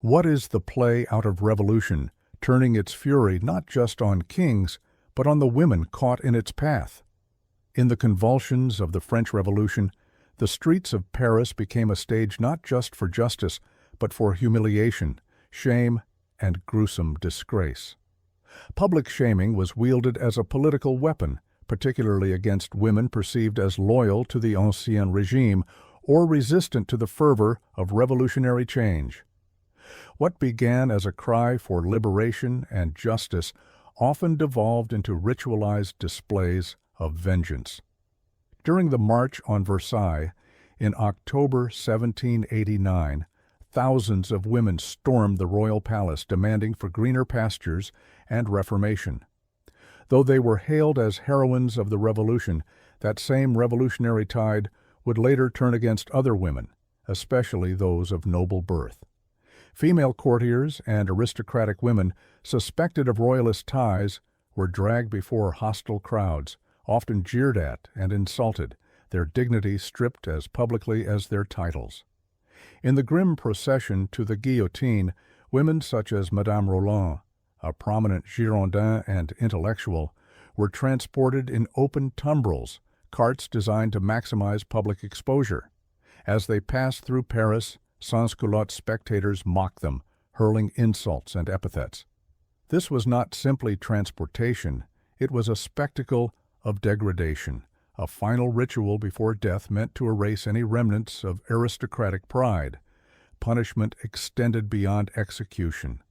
What is the play out of revolution, turning its fury not just on kings, but on the women caught in its path? In the convulsions of the French Revolution, the streets of Paris became a stage not just for justice, but for humiliation, shame, and gruesome disgrace. Public shaming was wielded as a political weapon, particularly against women perceived as loyal to the Ancien Regime or resistant to the fervor of revolutionary change. What began as a cry for liberation and justice often devolved into ritualized displays of vengeance. During the March on Versailles, in October 1789, thousands of women stormed the royal palace demanding for greener pastures and reformation. Though they were hailed as heroines of the revolution, that same revolutionary tide would later turn against other women, especially those of noble birth. Female courtiers and aristocratic women suspected of royalist ties were dragged before hostile crowds, often jeered at and insulted, their dignity stripped as publicly as their titles. In the grim procession to the guillotine, women such as Madame Roland, a prominent Girondin and intellectual, were transported in open tumbrils, carts designed to maximize public exposure. As they passed through Paris, sans-culotte spectators mocked them, hurling insults and epithets. This was not simply transportation, it was a spectacle of degradation, a final ritual before death meant to erase any remnants of aristocratic pride. Punishment extended beyond execution.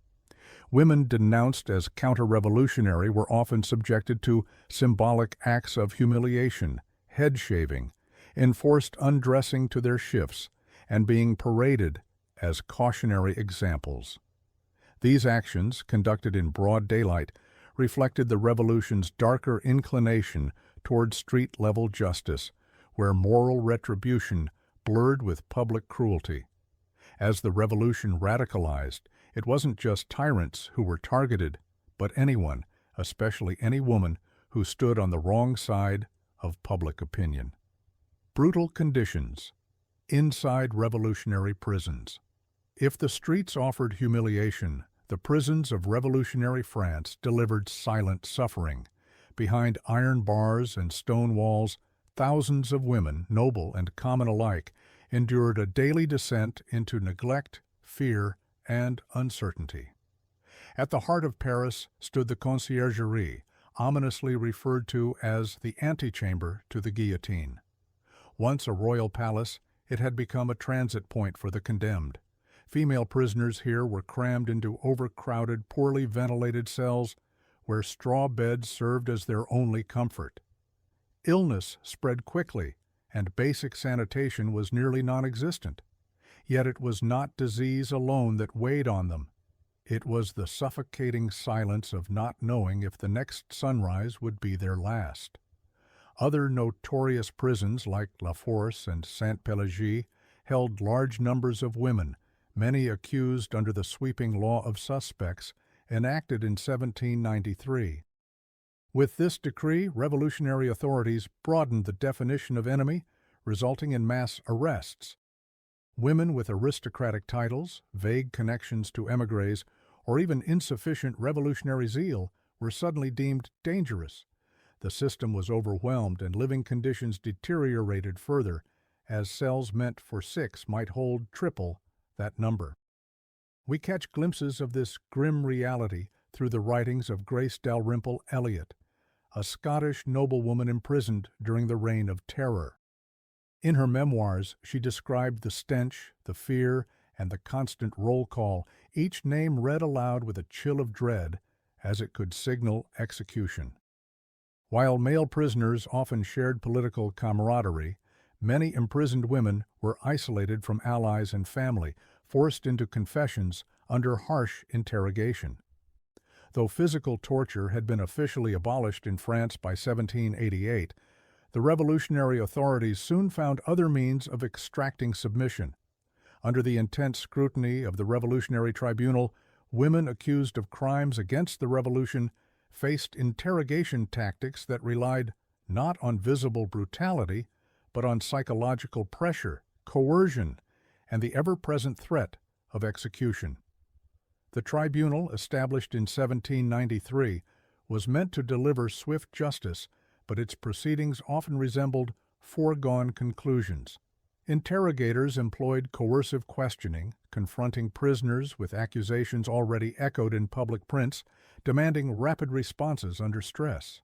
Women denounced as counter-revolutionary were often subjected to symbolic acts of humiliation, head-shaving, enforced undressing to their shifts, and being paraded as cautionary examples. These actions, conducted in broad daylight, reflected the revolution's darker inclination toward street-level justice, where moral retribution blurred with public cruelty. As the revolution radicalized, it wasn't just tyrants who were targeted, but anyone, especially any woman, who stood on the wrong side of public opinion. Brutal conditions. Inside revolutionary prisons. If the streets offered humiliation, the prisons of revolutionary France delivered silent suffering. Behind iron bars and stone walls, thousands of women, noble and common alike, endured a daily descent into neglect, fear, and uncertainty. At the heart of Paris stood the Conciergerie, ominously referred to as the antechamber to the guillotine. Once a royal palace, it had become a transit point for the condemned. Female prisoners here were crammed into overcrowded, poorly ventilated cells where straw beds served as their only comfort. Illness spread quickly, and basic sanitation was nearly non-existent. Yet it was not disease alone that weighed on them. It was the suffocating silence of not knowing if the next sunrise would be their last. Other notorious prisons like La Force and Sainte-Pélagie held large numbers of women, many accused under the sweeping law of suspects enacted in 1793. With this decree, revolutionary authorities broadened the definition of enemy, resulting in mass arrests. Women with aristocratic titles, vague connections to émigrés, or even insufficient revolutionary zeal were suddenly deemed dangerous. The system was overwhelmed and living conditions deteriorated further, as cells meant for 6 might hold triple that number. We catch glimpses of this grim reality through the writings of Grace Dalrymple Elliott, a Scottish noblewoman imprisoned during the Reign of Terror. In her memoirs, she described the stench, the fear, and the constant roll call, each name read aloud with a chill of dread, as it could signal execution. While male prisoners often shared political camaraderie, many imprisoned women were isolated from allies and family, forced into confessions under harsh interrogation. Though physical torture had been officially abolished in France by 1788, the revolutionary authorities soon found other means of extracting submission. Under the intense scrutiny of the Revolutionary Tribunal, women accused of crimes against the revolution faced interrogation tactics that relied not on visible brutality, but on psychological pressure, coercion, and the ever-present threat of execution. The tribunal, established in 1793, was meant to deliver swift justice, but its proceedings often resembled foregone conclusions. Interrogators employed coercive questioning, confronting prisoners with accusations already echoed in public prints, demanding rapid responses under stress.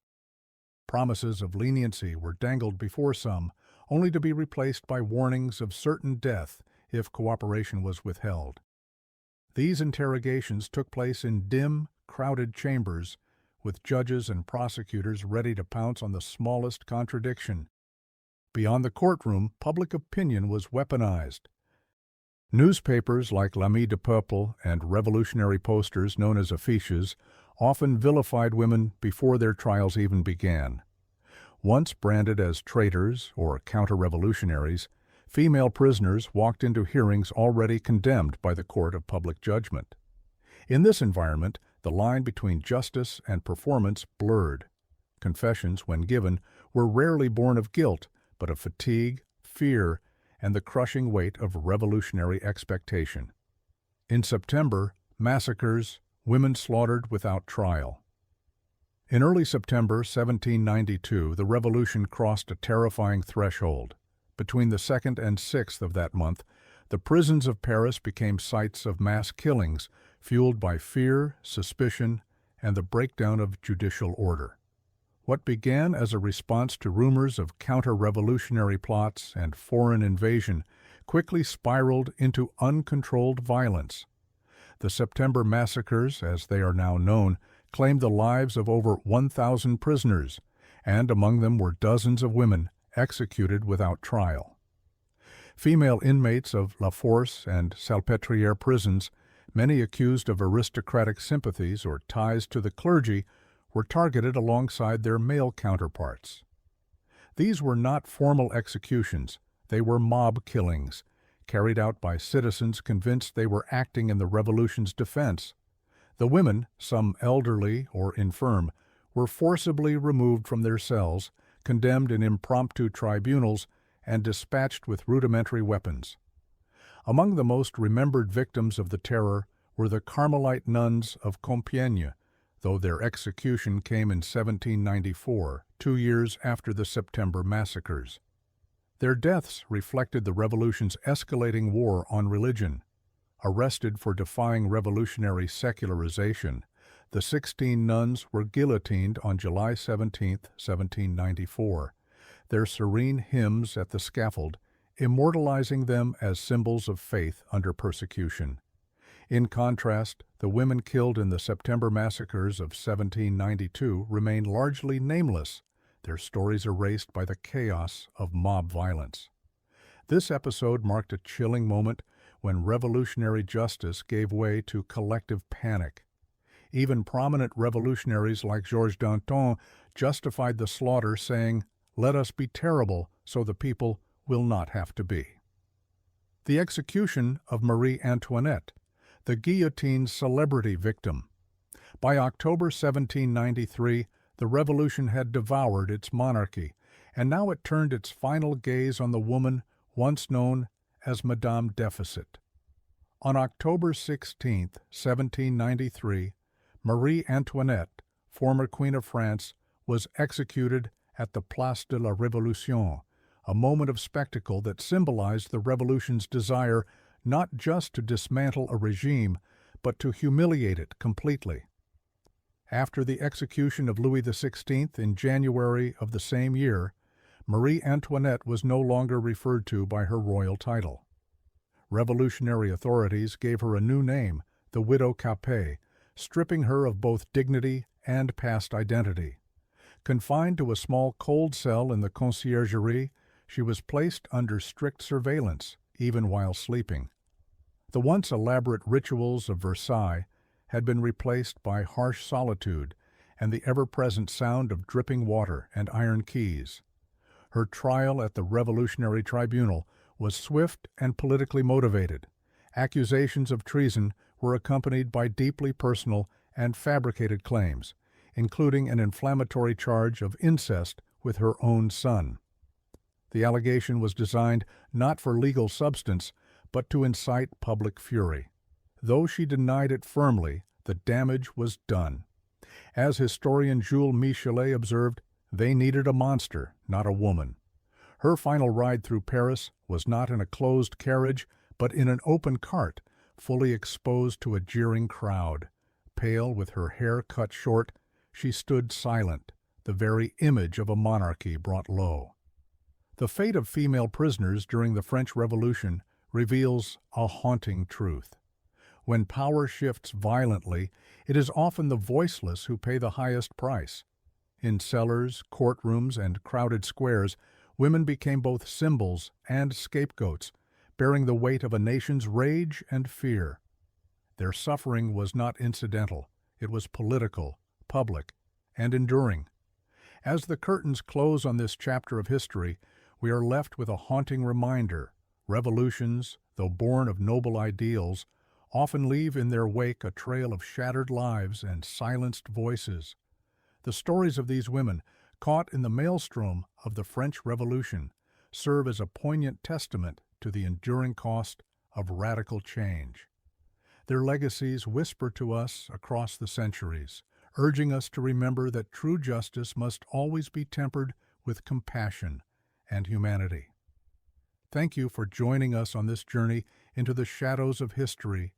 Promises of leniency were dangled before some, only to be replaced by warnings of certain death if cooperation was withheld. These interrogations took place in dim, crowded chambers, with judges and prosecutors ready to pounce on the smallest contradiction. Beyond the courtroom, public opinion was weaponized. Newspapers like L'Ami du Peuple and revolutionary posters known as affiches often vilified women before their trials even began. Once branded as traitors or counter-revolutionaries, female prisoners walked into hearings already condemned by the court of public judgment. In this environment, the line between justice and performance blurred. Confessions, when given, were rarely born of guilt, but of fatigue, fear, and the crushing weight of revolutionary expectation. In September, massacres, women slaughtered without trial. In early September 1792, the revolution crossed a terrifying threshold. Between the 2nd and 6th of that month, the prisons of Paris became sites of mass killings, fueled by fear, suspicion, and the breakdown of judicial order. What began as a response to rumors of counter-revolutionary plots and foreign invasion quickly spiraled into uncontrolled violence. The September massacres, as they are now known, claimed the lives of over 1,000 prisoners, and among them were dozens of women executed without trial. Female inmates of La Force and Salpêtrière prisons, many accused of aristocratic sympathies or ties to the clergy, were targeted alongside their male counterparts. These were not formal executions, they were mob killings, carried out by citizens convinced they were acting in the revolution's defense. The women, some elderly or infirm, were forcibly removed from their cells, condemned in impromptu tribunals, and dispatched with rudimentary weapons. Among the most remembered victims of the terror were the Carmelite nuns of Compiègne, though their execution came in 1794, 2 years after the September massacres. Their deaths reflected the revolution's escalating war on religion. Arrested for defying revolutionary secularization, the 16 nuns were guillotined on July 17, 1794, their serene hymns at the scaffold immortalizing them as symbols of faith under persecution. In contrast, the women killed in the September massacres of 1792 remain largely nameless, their stories erased by the chaos of mob violence. This episode marked a chilling moment when revolutionary justice gave way to collective panic. Even prominent revolutionaries like Georges Danton justified the slaughter, saying, "Let us be terrible so the people will not have to be." The execution of Marie Antoinette, the guillotine's celebrity victim. By October 1793, the revolution had devoured its monarchy, and now it turned its final gaze on the woman once known as Madame Deficit. On October 16, 1793, Marie Antoinette, former Queen of France, was executed at the Place de la Révolution, a moment of spectacle that symbolized the revolution's desire not just to dismantle a regime, but to humiliate it completely. After the execution of Louis XVI in January of the same year, Marie Antoinette was no longer referred to by her royal title. Revolutionary authorities gave her a new name, the Widow Capet, stripping her of both dignity and past identity. Confined to a small cold cell in the Conciergerie, she was placed under strict surveillance, even while sleeping. The once elaborate rituals of Versailles had been replaced by harsh solitude and the ever-present sound of dripping water and iron keys. Her trial at the Revolutionary Tribunal was swift and politically motivated. Accusations of treason were accompanied by deeply personal and fabricated claims, including an inflammatory charge of incest with her own son. The allegation was designed not for legal substance, but to incite public fury. Though she denied it firmly, the damage was done. As historian Jules Michelet observed, they needed a monster, not a woman. Her final ride through Paris was not in a closed carriage, but in an open cart, fully exposed to a jeering crowd. Pale, with her hair cut short, she stood silent, the very image of a monarchy brought low. The fate of female prisoners during the French Revolution reveals a haunting truth. When power shifts violently, it is often the voiceless who pay the highest price. In cellars, courtrooms, and crowded squares, women became both symbols and scapegoats, bearing the weight of a nation's rage and fear. Their suffering was not incidental. It was political, public, and enduring. As the curtains close on this chapter of history, we are left with a haunting reminder. Revolutions, though born of noble ideals, often leave in their wake a trail of shattered lives and silenced voices. The stories of these women, caught in the maelstrom of the French Revolution, serve as a poignant testament to the enduring cost of radical change. Their legacies whisper to us across the centuries, urging us to remember that true justice must always be tempered with compassion and humanity. Thank you for joining us on this journey into the shadows of history